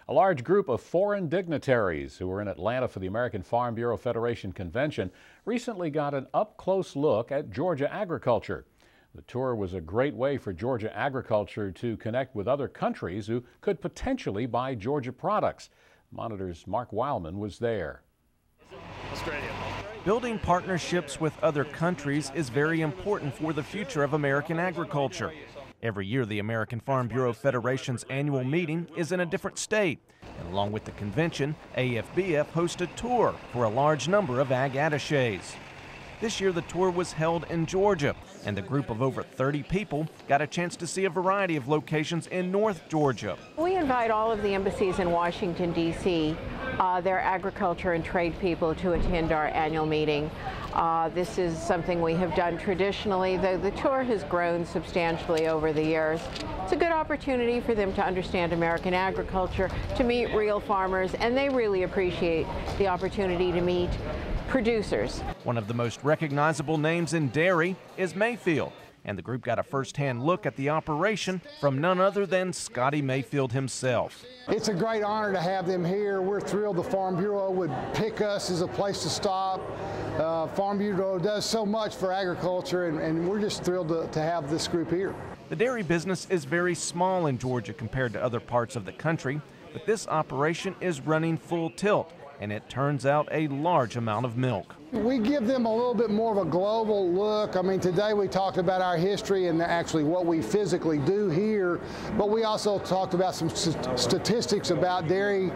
A large group of foreign dignitaries who were in Atlanta for the American Farm Bureau Federation Convention recently got an up-close look at Georgia agriculture. The tour was a great way for Georgia agriculture to connect with other countries who could potentially buy Georgia products. Monitor's Mark Wildman was there. Building partnerships with other countries is very important for the future of American agriculture. Every year, the American Farm Bureau Federation's annual meeting is in a different state. And along with the convention, AFBF hosts a tour for a large number of ag attachés. This year, the tour was held in Georgia, and a group of over 30 people got a chance to see a variety of locations in North Georgia. We invite all of the embassies in Washington, D.C., their agriculture and trade people to attend our annual meeting. This is something we have done traditionally, though the tour has grown substantially over the years. It's a good opportunity for them to understand American agriculture, to meet real farmers, and they really appreciate the opportunity to meet producers. One of the most recognizable names in dairy is Mayfield, and the group got a first-hand look at the operation from none other than Scottie Mayfield himself. It's a great honor to have them here. We're thrilled the Farm Bureau would pick us as a place to stop. Farm Bureau does so much for agriculture, and we're just thrilled to have this group here. The dairy business is very small in Georgia compared to other parts of the country, but this operation is running full tilt, and it turns out a large amount of milk. We give them a little bit more of a global look. I mean, today we talked about our history and actually what we physically do here, but we also talked about some statistics about dairy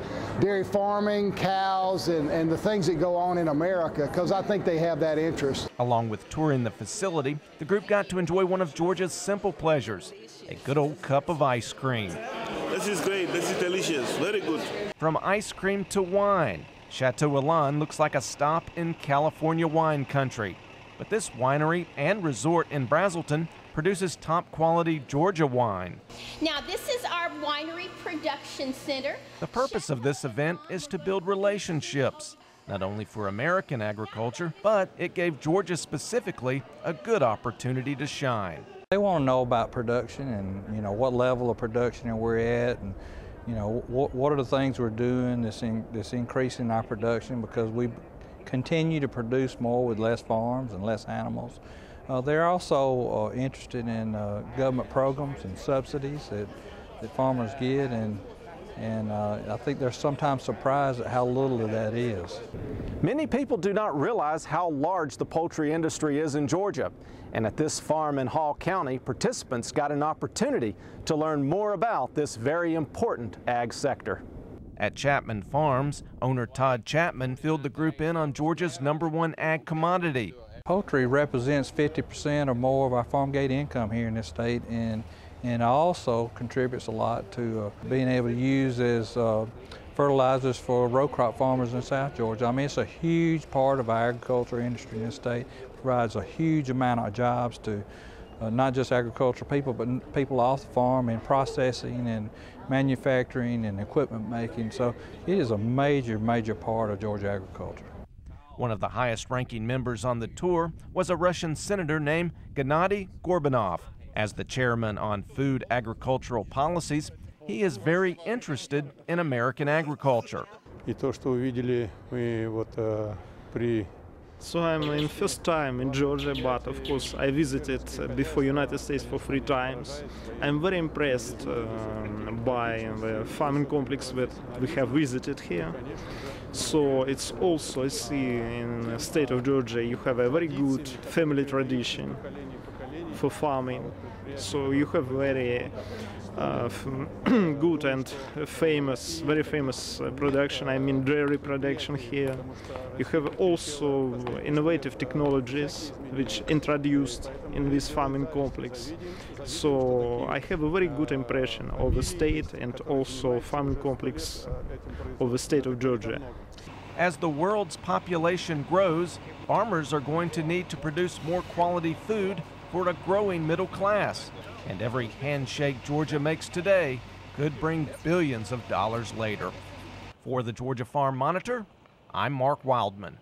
farming, cows, and the things that go on in America, because I think they have that interest. Along with touring the facility, the group got to enjoy one of Georgia's simple pleasures, a good old cup of ice cream. This is great. This is delicious. Very good. From ice cream to wine, Chateau Elan looks like a stop in California wine country. But this winery and resort in Brazelton produces top-quality Georgia wine. Now, this is our winery production center. The purpose of this event is to build relationships, not only for American agriculture, but it gave Georgia specifically a good opportunity to shine. They want to know about production and, you know, what level of production we're at, and, you know, what are the things we're doing that's increasing our production, because we continue to produce more with less farms and less animals. They're also interested in government programs and subsidies that farmers get, and I think they're sometimes surprised at how little of that is. Many people do not realize how large the poultry industry is in Georgia. And at this farm in Hall County, participants got an opportunity to learn more about this very important ag sector. At Chapman Farms, owner Todd Chapman filled the group in on Georgia's #1 ag commodity. Poultry represents 50% or more of our farm gate income here in this state, and also contributes a lot to being able to use as fertilizers for row crop farmers in South Georgia. I mean, it's a huge part of our agriculture industry in this state. It provides a huge amount of jobs to not just agricultural people, but people off the farm in processing and manufacturing and equipment making. So it is a major, major part of Georgia agriculture. One of the highest-ranking members on the tour was a Russian senator named GENNADY GORBUNOV. As the chairman on food agricultural policies, he is very interested in American agriculture. So I'm in first time in Georgia, but of course I visited before United States for 3 times. I'm very impressed by the farming complex that we have visited here. So it's also, I see in the state of Georgia, you have a very good family tradition for farming. So you have very good and famous, very famous production, I mean dairy production here. You have also innovative technologies which introduced in this farming complex. So I have a very good impression of the state and also farming complex of the state of Georgia. As the world's population grows, farmers are going to need to produce more quality food for a growing middle class. And every handshake Georgia makes today could bring billions of dollars later. For the Georgia Farm Monitor, I'm Mark Wildman.